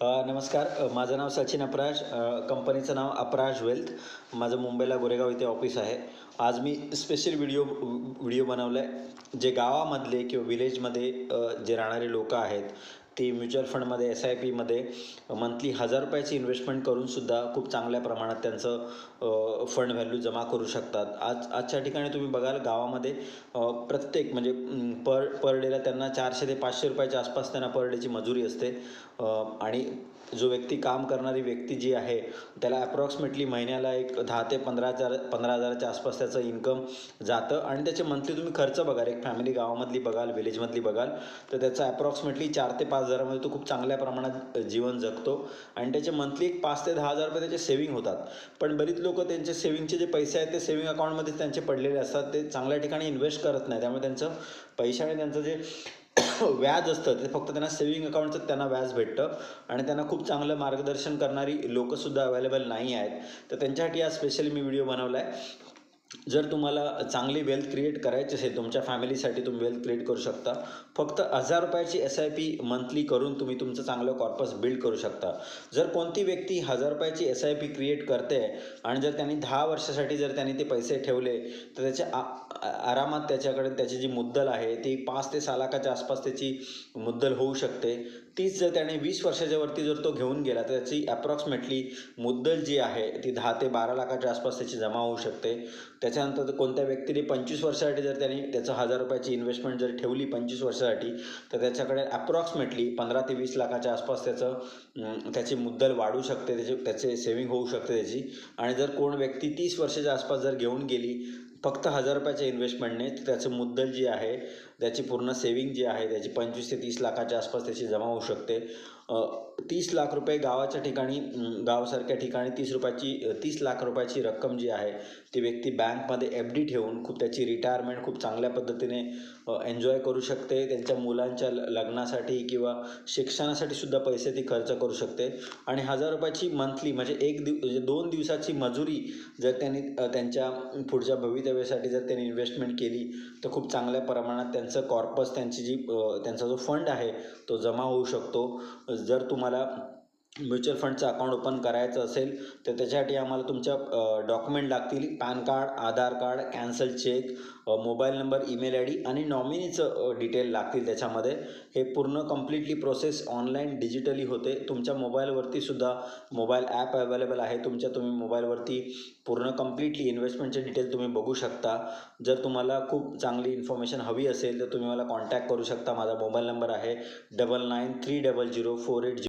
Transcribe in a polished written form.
नमस्कार. माझं नाव सचिन अपराज. कंपनीचं नाव अपराज वेल्थ. माझं मुंबईला गोरेगाव इथे ऑफिस आहे. आज मी स्पेशल व्हिडिओ बनवला आहे. जे गावामधले किंवा विलेजमध्ये जे राहणारे लोक आहेत ते म्युच्युअल फंडमध्ये SIPमध्ये मंथली ₹1000 इन्व्हेस्टमेंट करूनसुद्धा खूप चांगल्या प्रमाणात त्यांचं फंड व्हॅल्यू जमा करू शकतात. आजच्या ठिकाणी तुम्ही बघाल गावामध्ये प्रत्येक म्हणजे पर डेला त्यांना ₹400 ते ₹500 आसपास त्यांना पर डेची मजुरी असते. आणि जो व्यक्ती काम करणारी व्यक्ती जी आहे त्याला ॲप्रॉक्सिमेटली महिन्याला एक 10 ते 15,000च्या आसपास त्याचं इन्कम जातं. आणि त्याचे मंथली तुम्ही खर्च बघाल, एक फॅमिली गावामधली बघाल, विलेजमधली बघाल, तर त्याचा ॲप्रॉक्सिमेटली 4 ते 5,000मध्ये तो खूप चांगल्या प्रमाणात जीवन जगतो. आणि त्याचे मंथली एक 5 ते 10,000 त्याचे सेविंग होतात. पण बरीच लोक त्यांचे सेविंगचे जे पैसे आहेत ते सेविंग अकाउंटमध्ये त्यांचे पडलेले असतात, ते चांगल्या ठिकाणी इन्व्हेस्ट करत नाही. त्यामुळे त्यांचं पैशाने त्यांचं जे व्याज असतं ते फक्त त्यांना सेविंग अकाउंटचं त्यांना व्याज भेटतं. आणि त्यांना खूप चांगलं मार्गदर्शन करणारी लोकंसुद्धा अवेलेबल नाही आहेत. तर त्यांच्यासाठी हा स्पेशली मी व्हिडिओ बनवला आहे. जर तुम्हाला चांगली वेल्थ क्रिएट करायची असेल, तुमच्या फॅमिलीसाठी तुम्ही वेल्थ क्रिएट करू शकता. फक्त ₹1000ची SIP मंथली करून तुम्ही तुमचं चांगलं कॉर्पस बिल्ड करू शकता. जर कोणती व्यक्ती ₹1000ची SIP क्रिएट करते आणि जर त्यांनी 10 वर्षासाठी जर त्यांनी ते पैसे ठेवले तर त्याच्या आरामात त्याच्याकडे त्याची जी मुद्दल आहे ती 5 ते 6 लाखाच्या आसपास त्याची मुद्दल होऊ शकते. तीच जर त्याने 20 वर्षाच्या वरती जर तो घेऊन गेला तर त्याची ॲप्रॉक्सिमेटली मुद्दल जी आहे ती 10 ते 12 लाखाच्या आसपास त्याची जमा होऊ शकते. त्याच्यानंतर कोणत्या व्यक्तीने 25 वर्षासाठी जर त्यांनी त्याचं ₹1000ची इन्व्हेस्टमेंट जर ठेवली 25 वर्षासाठी तर त्याच्याकडे ॲप्रॉक्सिमेटली 15 ते 20 लाखाच्या आसपास त्याची मुद्दल वाढू शकते, त्याचे सेविंग होऊ शकते त्याची. आणि जर कोण व्यक्ती 30 वर्षाच्या आसपास जर घेऊन गेली फक्त ₹1000च्या इन्व्हेस्टमेंटने, तर त्याचं मुद्दल जी आहे त्याची पूर्ण सेविंग जी आहे त्याची 25 ते 30 लाखाच्या आसपास त्याची जमा होऊ शकते. 30 लाख रुपये गावाच्या ठिकाणी, गावासारख्या ठिकाणी 30 लाख रुपयाची रक्कम जी आहे ती व्यक्ती बँकमध्ये FD ठेवून त्याची रिटायरमेंट खूप चांगल्या पद्धतीने एन्जॉय करू शकते. त्यांच्या मुलांच्या लग्नासाठी किंवा शिक्षणासाठी सुद्धा पैसे ती खर्च करू शकते. आणि ₹1000ची मंथली म्हणजे 2 दिवसाची मजुरी जर त्यांनी त्यांच्या पुढच्या भवितव्यासाठी जर त्यांनी इन्व्हेस्टमेंट केली तर खूप चांगल्या प्रमाणात त्यांचं कॉर्पस, त्यांचा जो फंड आहे तो जमा होऊ शकतो. जर तुम्हाला म्युच्युअल फंडचं अकाउंट ओपन करायचं असेल तर त्याच्यासाठी आम्हाला तुमच्या डॉक्युमेंट लागतील. PAN card, Aadhaar card, cancel cheque, mobile number, email ID आणि नॉमिनीचं डिटेल लागतील त्याच्यामध्ये. हे पूर्ण कम्प्लिटली प्रोसेस ऑनलाईन डिजिटली होते. तुमच्या मोबाईलवरती सुद्धा मोबाईल ॲप अवेलेबल आहे. तुम्ही मोबाईलवरती पूर्ण कम्प्लिटली इन्व्हेस्टमेंटचे डिटेल तुम्ही बघू शकता. जर तुम्हाला खूप चांगली इन्फॉर्मेशन हवी असेल तर तुम्ही मला कॉन्टॅक्ट करू शकता. माझा मोबाईल नंबर आहे 99300480